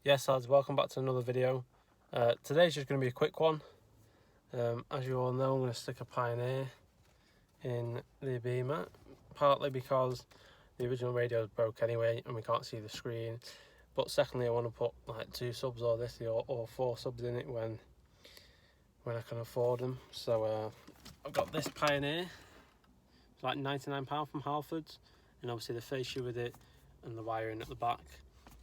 Yes lads, welcome back to another video. Today's just going to be a quick one. As you all know, I'm going to stick a Pioneer in the Beamer, partly because the original radio is broke anyway and we can't see the screen, but secondly I want to put like 2 subs or this or 4 subs in it when I can afford them. So I've got this Pioneer. It's like £99 from Halfords, and obviously the face shoe with it and the wiring at the back.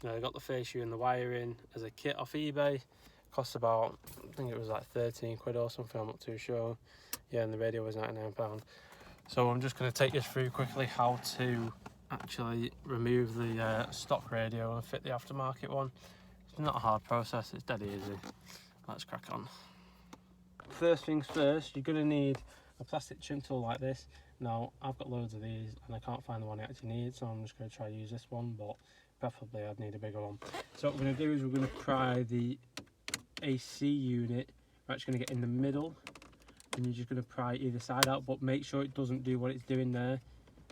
I got the face shoe and the wiring as a kit off eBay. Cost about, I think it was like 13 quid or something, I'm not too sure. Yeah, and the radio was £99. So I'm just going to take you through quickly how to actually remove the stock radio and fit the aftermarket one. It's not a hard process, it's dead easy. Let's crack on. First things first, you're going to need a plastic trim tool like this. Now, I've got loads of these and I can't find the one I actually need, so I'm just going to try to use this one, but preferably I'd need a bigger one. So what we're going to do is we're going to pry the AC unit. We're actually going to get in the middle and you're just going to pry either side out, but make sure it doesn't do what it's doing there.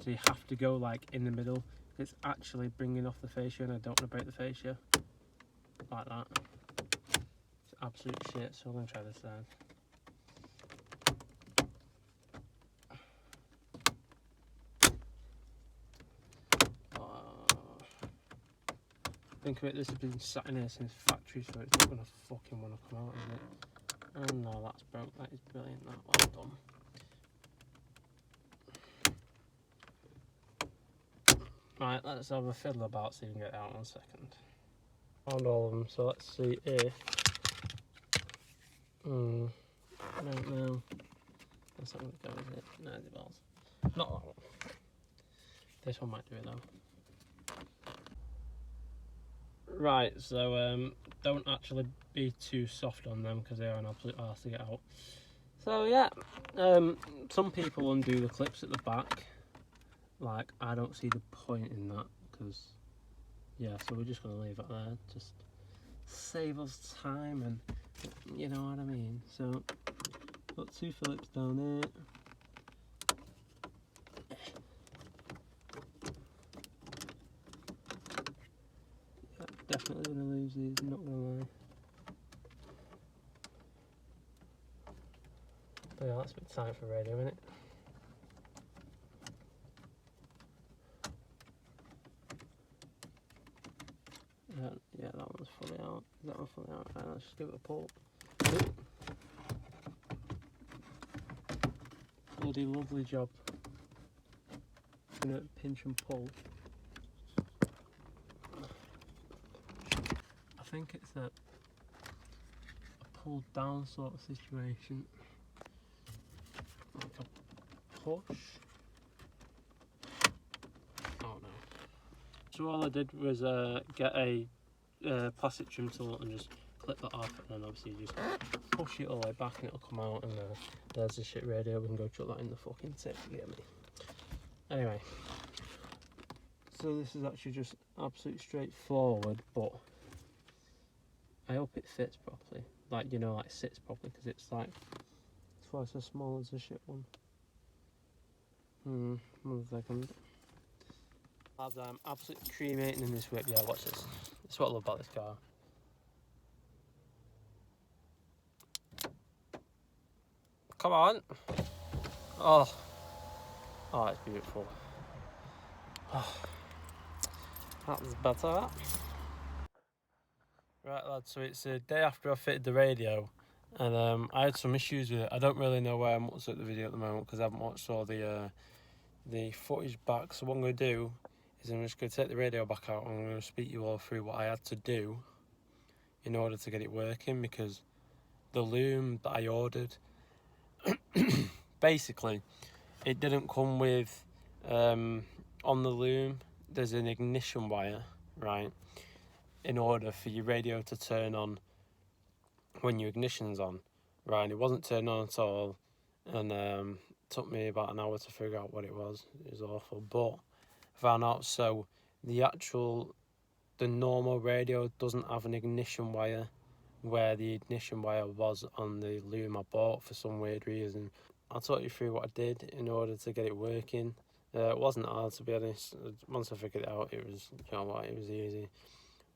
So you have to go like in the middle. It's actually bringing off the fascia and I don't want to break the fascia. Like that. It's absolute shit, so I'm going to try this side. Think of it, this has been sat in here since factory, so it's not going to fucking want to come out, is it? Oh no, that's broke. That is brilliant. That, well done. Right, let's have a fiddle about so you can get it out in 1 second. Found all of them, so let's see if... I don't know. That's not going to go, is it? No, the balls. Not that one. This one might do it though. Right, so don't actually be too soft on them because they are an absolute arse to get out. So yeah, some people undo the clips at the back. Like, I don't see the point in that because, yeah, so we're just going to leave it there. Just save us time and, you know what I mean. So, got 2 Phillips down here. Definitely going to lose these, not going to lie. But yeah, that's a bit tight for radio, isn't it? Yeah, that one's fully out. That one's fully out. Right, let's just give it a pull. Ooh. Bloody lovely job. Gonna pinch and pull. I think it's a pull down sort of situation. Like a push. Oh no. So all I did was get a plastic trim tool and just clip that off, and then obviously you just push it all the way back and it'll come out, and there's the shit radio. We can go chuck that in the fucking tip, you get me? Anyway, so this is actually just absolutely straightforward, but I hope it fits properly, like, you know, like sits properly, because it's like twice as small as the shit one. 1 second. I'm absolutely cremating in this whip. Yeah, watch this. This is what I love about this car. Come on. Oh, it's beautiful. Oh, that's better. Right lads, so it's a day after I fitted the radio, and I had some issues with it. I don't really know where I'm up to at the video at the moment because I haven't watched all the footage back. So what I'm going to do is I'm just going to take the radio back out and I'm going to speak you all through what I had to do in order to get it working, because the loom that I ordered, basically, it didn't come with, on the loom, there's an ignition wire, right, in order for your radio to turn on when your ignition's on, right? It wasn't turning on at all, and took me about an hour to figure out what it was. It was awful, but I found out. So the normal radio doesn't have an ignition wire where the ignition wire was on the loom I bought for some weird reason. I'll talk you through what I did in order to get it working. It wasn't hard, to be honest. Once I figured it out, it was, you know what, it was easy.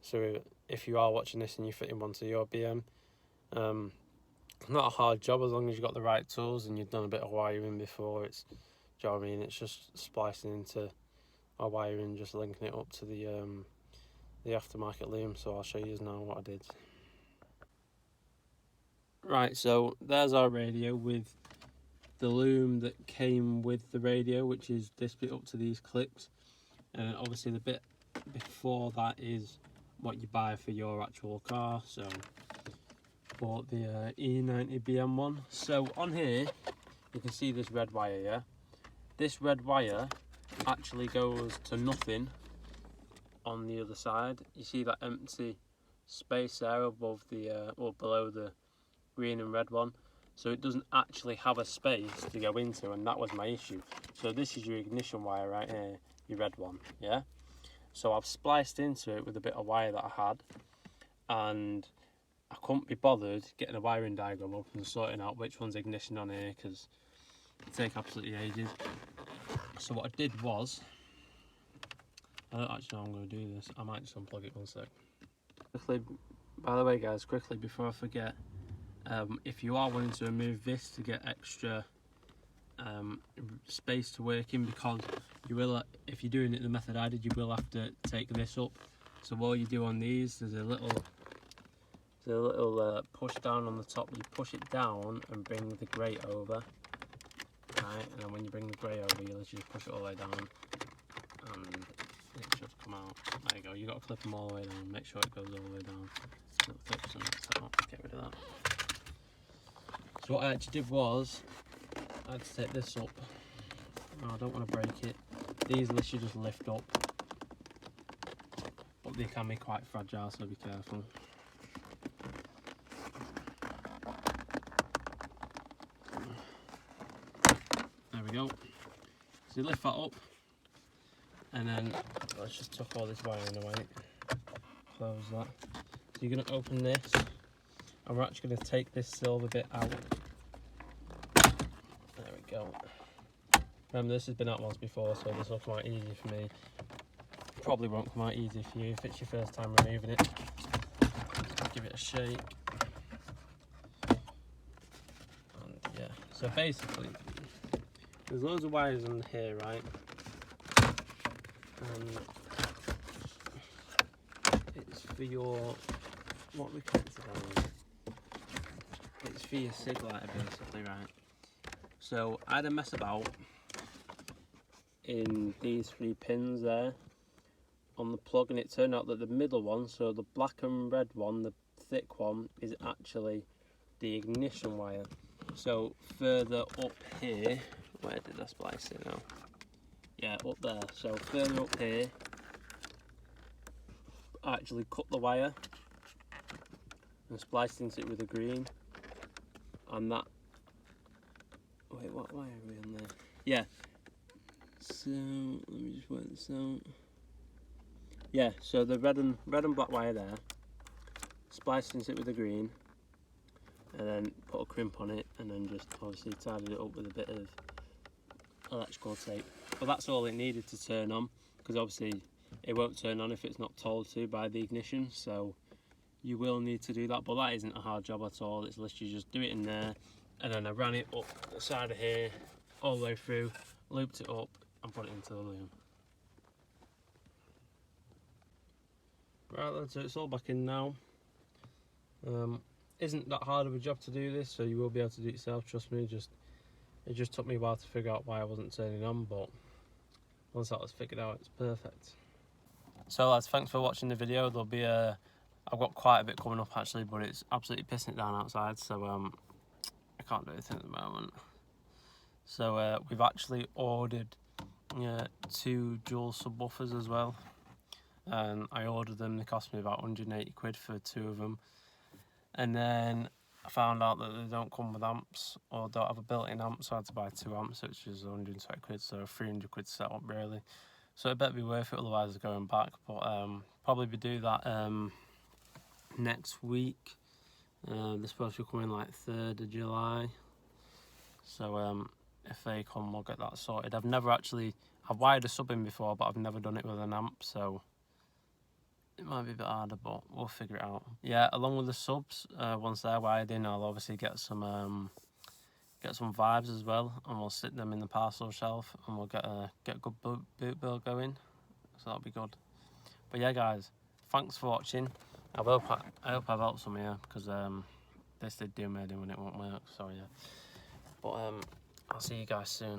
So if you are watching this and you're fitting one to your BM, not a hard job as long as you've got the right tools and you've done a bit of wiring before. It's, do you know what I mean? It's just splicing into our wiring, just linking it up to the aftermarket loom. So I'll show you now what I did. Right, so there's our radio with the loom that came with the radio, which is this bit up to these clips, and obviously the bit before that is what you buy for your actual car. So bought the E90 BM one. So on here you can see this red wire, yeah? This red wire actually goes to nothing on the other side. You see that empty space there above the or below the green and red one? So it doesn't actually have a space to go into, and that was my issue. So this is your ignition wire right here, your red one, yeah? So I've spliced into it with a bit of wire that I had, and I couldn't be bothered getting a wiring diagram up and sorting out which one's ignition on here, because it take absolutely ages. So what I did was, I don't actually know how I'm going to do this. I might just unplug it one sec. Quickly, by the way guys, quickly before I forget, if you are wanting to remove this to get extra space to work in, because you will, if you're doing it the method I did, you will have to take this up. So what you do on these, there's a little push down on the top. You push it down and bring the grate over, right? And then when you bring the grate over, you literally just push it all the way down, and it should come out. There you go. You got to clip them all the way down. Make sure it goes all the way down. Get rid of that. So what I actually did was, I had to take this up. No, I don't want to break it. These literally just lift up, but they can be quite fragile, so be careful. There we go. So you lift that up, and then let's just tuck all this wiring away. Close that. So you're going to open this, and we're actually going to take this silver bit out. There we go. Remember, this has been out once before, so this will come out easy for me. Probably won't come out easy for you if it's your first time removing it. Give it a shake. And yeah, so basically, there's loads of wires in here, right? And it's for your, what we connected on, it's for your sig lighter basically, right? So I had a mess about in these 3 pins there on the plug, and it turned out that the middle one, so the black and red one, the thick one, is actually the ignition wire. So further up here, where did I splice it now? Yeah, up there. So further up here, I actually cut the wire and spliced into it with the green, and that, wait, what wire are we on there? Yeah, so let me just work this out. Yeah, so the red and black wire there, spliced into it with the green, and then put a crimp on it, and then just obviously tidied it up with a bit of electrical tape. But that's all it needed to turn on, because obviously it won't turn on if it's not told to by the ignition, so you will need to do that. But that isn't a hard job at all. It's literally just do it in there, and then I ran it up the side of here all the way through, looped it up and put it into the loom. Right then, so it's all back in now. Isn't that hard of a job to do this, so you will be able to do it yourself, trust me. It just took me a while to figure out why I wasn't turning on, but once that was figured out, it's perfect. So lads, thanks for watching the video. There'll be I've got quite a bit coming up actually, but it's absolutely pissing it down outside, so I can't do anything at the moment. So we've actually ordered 2 dual subwoofers as well. I ordered them, they cost me about 180 quid for 2 of them. And then I found out that they don't come with amps, or don't have a built-in amp, so I had to buy 2 amps, which is 120 quid, so 300 quid set up really. So it better be worth it, otherwise it's going back. But probably do that next week. They're supposed to be coming like 3rd of July. So if they come, we'll get that sorted. I've wired a sub in before, but I've never done it with an amp, so it might be a bit harder, but we'll figure it out. Yeah, along with the subs, once they're wired in, I'll obviously get some vibes as well, and we'll stick them in the parcel shelf, and we'll get a good boot build going. So that'll be good. But yeah, guys, thanks for watching. I hope I've helped some here, because this did do me when it won't work. So yeah, but I'll see you guys soon.